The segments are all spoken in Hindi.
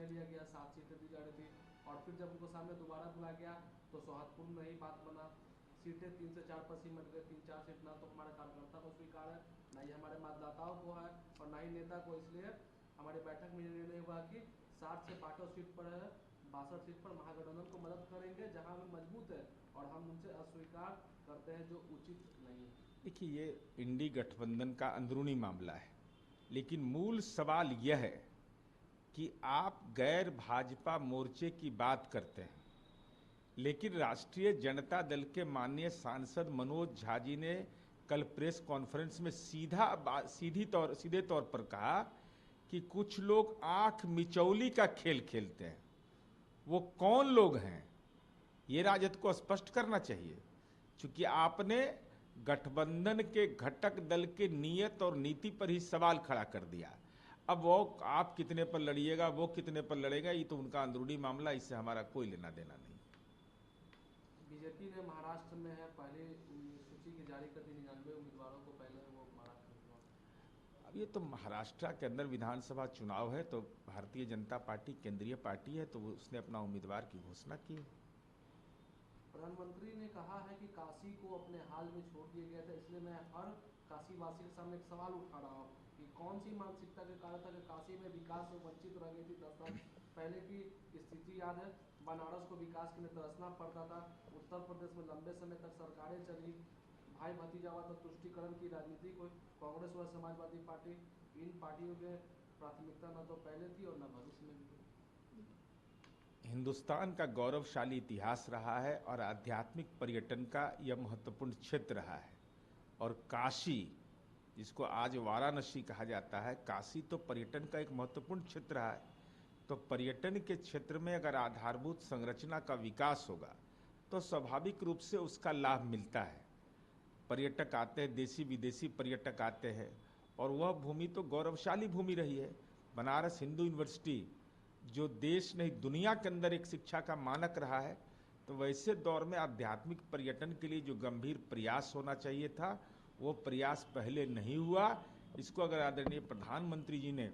निर्णय लिया गया, 7 सीटें दी जा रही थी, और फिर जब उनको सामने दोबारा बुलाया गया तो सौहार्दपूर्ण नहीं बात बना, सीटें 3 से 4 पर सिमट गए, 3-4 सीट ना तो हमारे कार्यकर्ता को स्वीकार है, ना ही हमारे मतदाताओं को है, और ना ही नेता को। इसलिए हमारी बैठक में निर्णय हुआ कि 60 से 62 सीट पर है, 62 सीट पर महागठबंधन को मदद करेंगे जहां हम मजबूत है, और हम उनसे अस्वीकार करते हैं जो उचित नहीं है। देखिए, ये इंडी गठबंधन का अंदरूनी मामला है, लेकिन मूल सवाल यह है कि आप गैर भाजपा मोर्चे की बात करते हैं, लेकिन राष्ट्रीय जनता दल के माननीय सांसद मनोज झा जी ने कल प्रेस कॉन्फ्रेंस में सीधे तौर पर कहा कि कुछ लोग आंख मिचौली का खेल खेलते हैं। वो कौन लोग हैं, ये राजद को स्पष्ट करना चाहिए, क्योंकि आपने गठबंधन के घटक दल के नियत और नीति पर ही सवाल खड़ा कर दिया। अब वो आप कितने पर लड़िएगा, वो कितने पर लड़ेगा, ये तो उनका अंदरूनी मामला, इससे हमारा कोई लेना देना नहीं। बीजेपी ने महाराष्ट्र में है, पहले सूची की जारी कर दी 99 उम्मीदवारों को, पहले वो महाराष्ट्र में। अब ये तो महाराष्ट्र के अंदर विधानसभा चुनाव है, तो भारतीय जनता पार्टी केंद्रीय पार्टी है, तो उसने अपना उम्मीदवार की घोषणा की। प्रधानमंत्री ने कहा है कि काशी को अपने हाल में छोड़ दिया गया था, इसलिए मैं हर काशीवासी के सामने एक सवाल उठा रहा हूँ कि कौन सी मानसिकता के कारण था कि काशी में विकास से वंचित रह गई थी। 10 साल पहले की स्थिति याद है, बनारस को विकास के लिए तरसना पड़ता था, उत्तर प्रदेश में लंबे समय तक सरकारें चली, भाई भतीजावाद और तुष्टिकरण की राजनीति को कांग्रेस व समाजवादी पार्टी, इन पार्टियों के प्राथमिकता न तो पहले थी और न भविष्य में भी। हिंदुस्तान का गौरवशाली इतिहास रहा है और आध्यात्मिक पर्यटन का यह महत्वपूर्ण क्षेत्र रहा है, और काशी, जिसको आज वाराणसी कहा जाता है, काशी तो पर्यटन का एक महत्वपूर्ण क्षेत्र रहा है। तो पर्यटन के क्षेत्र में अगर आधारभूत संरचना का विकास होगा तो स्वाभाविक रूप से उसका लाभ मिलता है। पर्यटक आते हैं, देशी विदेशी पर्यटक आते हैं, और वह भूमि तो गौरवशाली भूमि रही है। बनारस हिंदू यूनिवर्सिटी जो देश नहीं दुनिया के अंदर एक शिक्षा का मानक रहा है, तो वैसे दौर में आध्यात्मिक पर्यटन के लिए जो गंभीर प्रयास होना चाहिए था, वो प्रयास पहले नहीं हुआ। इसको अगर आदरणीय प्रधानमंत्री जी ने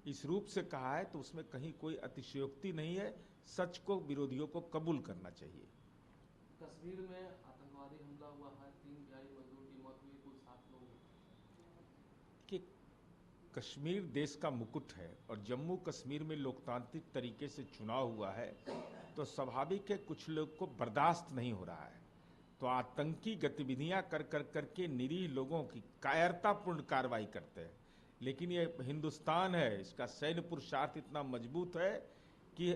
इस रूप से कहा है तो उसमें कहीं कोई अतिशयोक्ति नहीं है, सच को विरोधियों को कबूल करना चाहिए। कश्मीर में आतंकवादी हमला हुआ है, 3 बिहारी मजदूर की मौत हुई, कुल 7 लोग। कि कश्मीर देश का मुकुट है और जम्मू कश्मीर में लोकतांत्रिक तरीके से चुनाव हुआ है, तो स्वाभाविक है कुछ लोग को बर्दाश्त नहीं हो रहा है, तो आतंकी गतिविधियां कर कर करके निरीह लोगों की कायरतापूर्ण कार्रवाई करते हैं। लेकिन ये हिंदुस्तान है, इसका सैन्य पुरुषार्थ इतना मजबूत है कि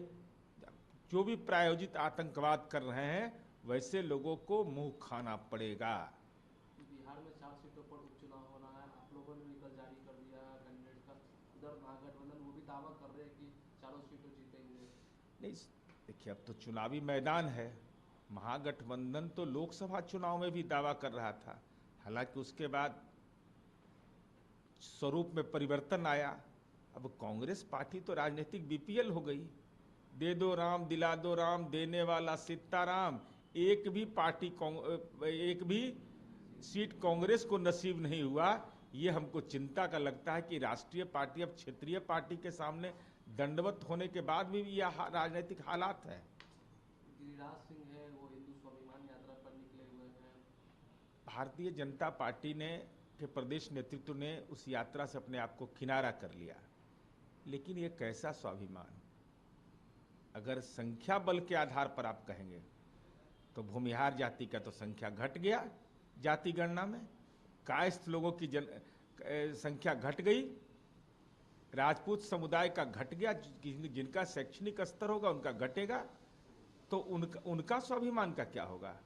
जो भी प्रायोजित आतंकवाद कर रहे हैं वैसे लोगों को मुंह खाना पड़ेगा। बिहार में 4 सीटों पर उपचुनाव होना है, आप लोगों ने भी कल जारी कर दिया है कैंडिडेट का। उधर महागठबंधन वो भी दावा कर रहे हैं कि चारों सीटों जीतेंगे। नहीं, देखिए, अब तो चुनावी मैदान है। महागठबंधन तो लोकसभा चुनाव में भी दावा कर रहा था, हालांकि उसके बाद स्वरूप में परिवर्तन आया। अब कांग्रेस पार्टी तो राजनीतिक बीपीएल हो गई, दे दो राम दिला दो राम, देने वाला सीताराम। एक भी सीट कांग्रेस को नसीब नहीं हुआ। ये हमको चिंता का लगता है कि राष्ट्रीय पार्टी अब क्षेत्रीय पार्टी के सामने दंडवत होने के बाद भी यह राजनीतिक हालात है। गिरिराज सिंह है, वो हिंदू स्वाभिमान यात्रा पर निकले हुए हैं। भारतीय जनता पार्टी ने के प्रदेश नेतृत्व ने उस यात्रा से अपने आप को किनारा कर लिया, लेकिन ये कैसा स्वाभिमान? अगर संख्या बल के आधार पर आप कहेंगे तो भूमिहार जाति का तो संख्या घट गया, जाति गणना में कायस्थ लोगों की संख्या घट गई, राजपूत समुदाय का घट गया, जिनका शैक्षणिक स्तर होगा उनका घटेगा, तो उनका स्वाभिमान का क्या होगा?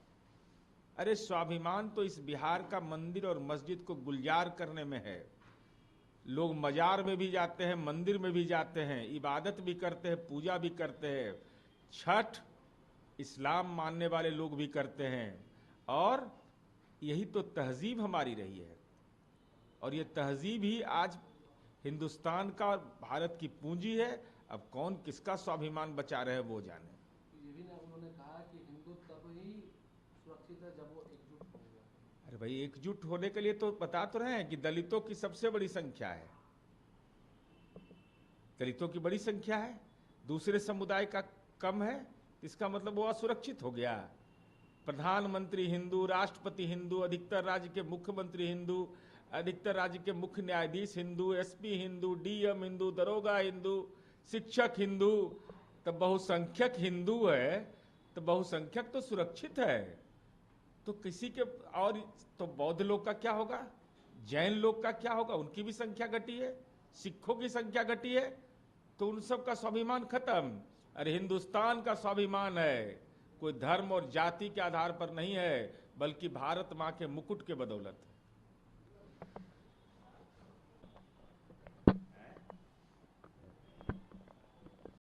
अरे स्वाभिमान तो इस बिहार का मंदिर और मस्जिद को गुलजार करने में है। लोग मजार में भी जाते हैं, मंदिर में भी जाते हैं, इबादत भी करते हैं, पूजा भी करते हैं, छठ इस्लाम मानने वाले लोग भी करते हैं, और यही तो तहजीब हमारी रही है। और ये तहजीब ही आज हिंदुस्तान का और भारत की पूंजी है। अब कौन किसका स्वाभिमान बचा रहे वो जाने। ये भी ना उन्होंने कहा कि हिंदू तब ही सुरक्षित है जब वो एकजुट होंगे। अरे भाई, एकजुट होने के लिए तो बता तो रहे हैं कि दलितों की सबसे बड़ी संख्या है, दलितों की बड़ी संख्या है। दूसरे समुदाय का कम है, इसका मतलब वो असुरक्षित हो गया। प्रधानमंत्री हिंदू, राष्ट्रपति हिंदू, अधिकतर राज्य के मुख्यमंत्री हिंदू, अधिकतर राज्य के मुख्य न्यायाधीश हिंदू, एसपी हिंदू, डीएम हिंदू, दरोगा हिंदू, शिक्षक हिंदू, तो बहुसंख्यक हिंदू है, तो बहुसंख्यक तो सुरक्षित है। तो किसी के और तो बौद्ध लोग का क्या होगा, जैन लोग का क्या होगा, उनकी भी संख्या घटी है, सिखों की संख्या घटी है, तो उन सब का स्वाभिमान खत्म। अरे हिंदुस्तान का स्वाभिमान है, कोई धर्म और जाति के आधार पर नहीं है, बल्कि भारत मां के मुकुट के बदौलत।